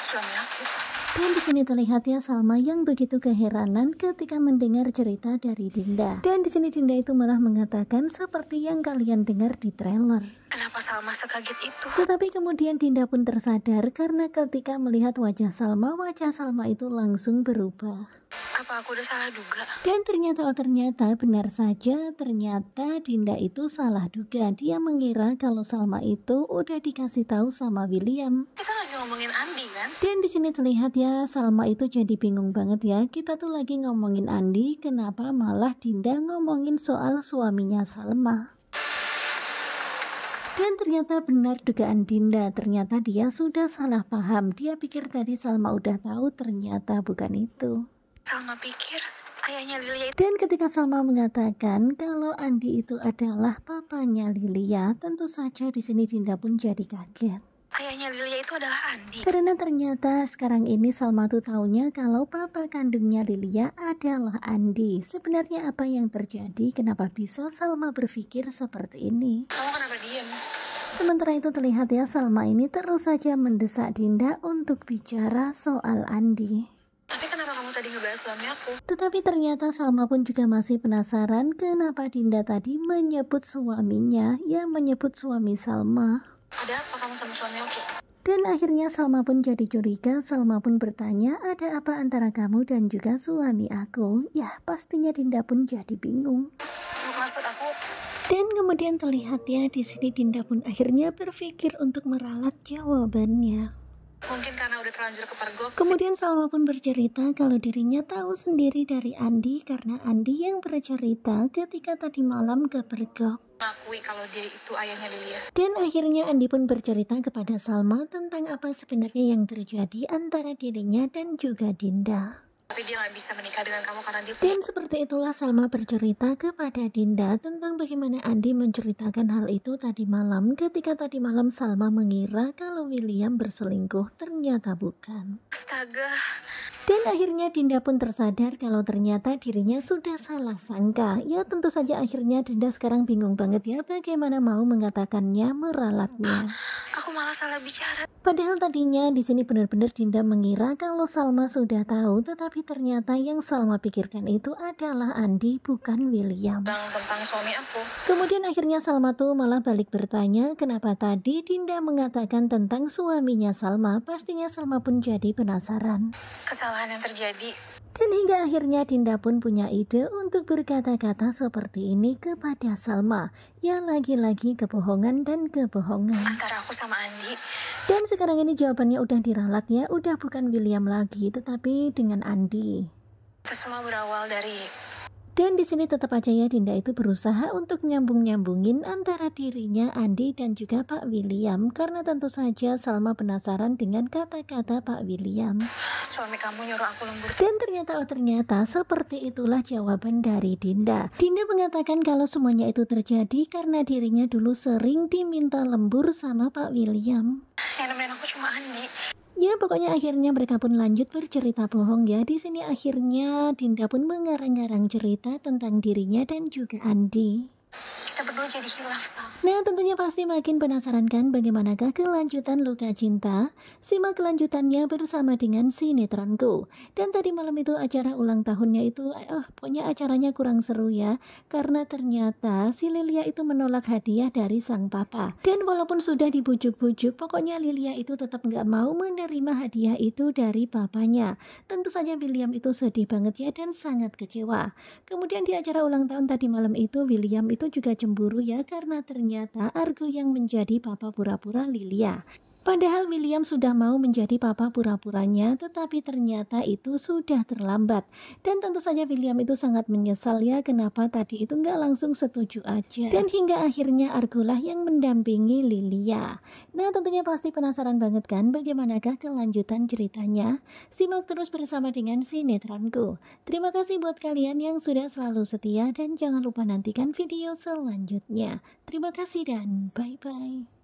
suami aku. Dan di sini terlihat ya Salma yang begitu keheranan ketika mendengar cerita dari Dinda. Dan di sini Dinda itu malah mengatakan seperti yang kalian dengar di trailer. Kenapa Salma sekaget itu? Tetapi kemudian Dinda pun tersadar karena ketika melihat wajah Salma itu langsung berubah. Apa aku udah salah duga? Dan ternyata benar saja, ternyata Dinda itu salah duga. Dia mengira kalau Salma itu udah dikasih tahu sama William. Kita lagi ngomongin Andi kan? Dan di sini terlihat ya Salma itu jadi bingung banget ya. Kita tuh lagi ngomongin Andi, kenapa malah Dinda ngomongin soal suaminya Salma? Dan ternyata benar dugaan Dinda, ternyata dia sudah salah paham. Dia pikir tadi Salma udah tahu, ternyata bukan itu. Salma pikir ayahnya Lilia itu. Dan ketika Salma mengatakan kalau Andi itu adalah papanya Lilia, tentu saja di sini Dinda pun jadi kaget. Ayahnya Lilia itu adalah Andi. Karena ternyata sekarang ini Salma tuh taunya kalau papa kandungnya Lilia adalah Andi. Sebenarnya apa yang terjadi? Kenapa bisa Salma berpikir seperti ini? Kamu kenapa diam? Sementara itu terlihat ya Salma ini terus saja mendesak Dinda untuk bicara soal Andi. Tapi kenapa kamu tadi ngebahas suami aku? Tetapi ternyata Salma pun juga masih penasaran kenapa Dinda tadi menyebut suaminya, ya menyebut suami Salma. Ada apa kamu sama suami aku? Dan akhirnya Salma pun jadi curiga. Salma pun bertanya, ada apa antara kamu dan juga suami aku? Ya pastinya Dinda pun jadi bingung. Maksud aku, Dan kemudian terlihat ya di sini Dinda pun akhirnya berpikir untuk meralat jawabannya. mungkin karena udah terlanjur kepergok. Kemudian Salma pun bercerita kalau dirinya tahu sendiri dari Andi karena Andi yang bercerita ketika tadi malam kepergok. Mengakui kalau dia itu ayahnya Lilia. Dan akhirnya Andi pun bercerita kepada Salma tentang apa sebenarnya yang terjadi antara dirinya dan juga Dinda. Tapi dia nggak bisa menikah dengan kamu karena dia Dan seperti itulah Salma bercerita kepada Dinda tentang bagaimana Andi menceritakan hal itu tadi malam ketika tadi malam Salma mengira kalau William berselingkuh, ternyata bukan. Astaga. Dan akhirnya Dinda pun tersadar kalau ternyata dirinya sudah salah sangka. Ya tentu saja akhirnya Dinda sekarang bingung banget ya bagaimana mau mengatakannya, meralatnya. Aku malah salah bicara. Padahal tadinya di sini benar-benar Dinda mengira kalau Salma sudah tahu, tetapi ternyata yang Salma pikirkan itu adalah Andi, bukan William. Tentang suami aku. Kemudian akhirnya Salma tuh malah balik bertanya kenapa tadi Dinda mengatakan tentang suaminya Salma. Pastinya Salma pun jadi penasaran. Kesalahan yang terjadi. Dan hingga akhirnya Dinda pun punya ide untuk berkata-kata seperti ini kepada Salma. Ya lagi-lagi kebohongan dan kebohongan. Antara aku sama Andi. Dan sekarang ini jawabannya udah diralat ya. Udah bukan William lagi tetapi dengan Andi. Itu semua berawal dari. Dan di sini tetap aja ya Dinda itu berusaha untuk nyambung-nyambungin antara dirinya Andi dan juga Pak William. Karena tentu saja Salma penasaran dengan kata-kata Pak William. Suami kamu nyuruh aku lembur. Dan ternyata seperti itulah jawaban dari Dinda. Dinda mengatakan kalau semuanya itu terjadi karena dirinya dulu sering diminta lembur sama Pak William. Yang nemenin aku cuma Andi. Ya pokoknya akhirnya mereka pun lanjut bercerita bohong ya. Di sini akhirnya Dinda pun mengarang-arang cerita tentang dirinya dan juga Andi. Kita berdua jadi hilaf, Sal. Nah tentunya pasti makin penasaran kan bagaimanakah kelanjutan Luka Cinta? Simak kelanjutannya bersama dengan Sinetronku. Dan tadi malam itu acara ulang tahunnya itu pokoknya acaranya kurang seru ya. Karena ternyata si Lilia itu menolak hadiah dari sang papa. Dan walaupun sudah dibujuk-bujuk, pokoknya Lilia itu tetap nggak mau menerima hadiah itu dari papanya. Tentu saja William itu sedih banget ya dan sangat kecewa. Kemudian di acara ulang tahun tadi malam itu William itu juga cemburu ya karena ternyata Argo yang menjadi papa pura-pura Lilia. Padahal William sudah mau menjadi papa pura-puranya, tetapi ternyata itu sudah terlambat. Dan tentu saja William itu sangat menyesal ya kenapa tadi itu nggak langsung setuju aja. Dan hingga akhirnya Argo lah yang mendampingi Lilia. Nah tentunya pasti penasaran banget kan bagaimanakah kelanjutan ceritanya? Simak terus bersama dengan Sinetronku. Terima kasih buat kalian yang sudah selalu setia dan jangan lupa nantikan video selanjutnya. Terima kasih dan bye-bye.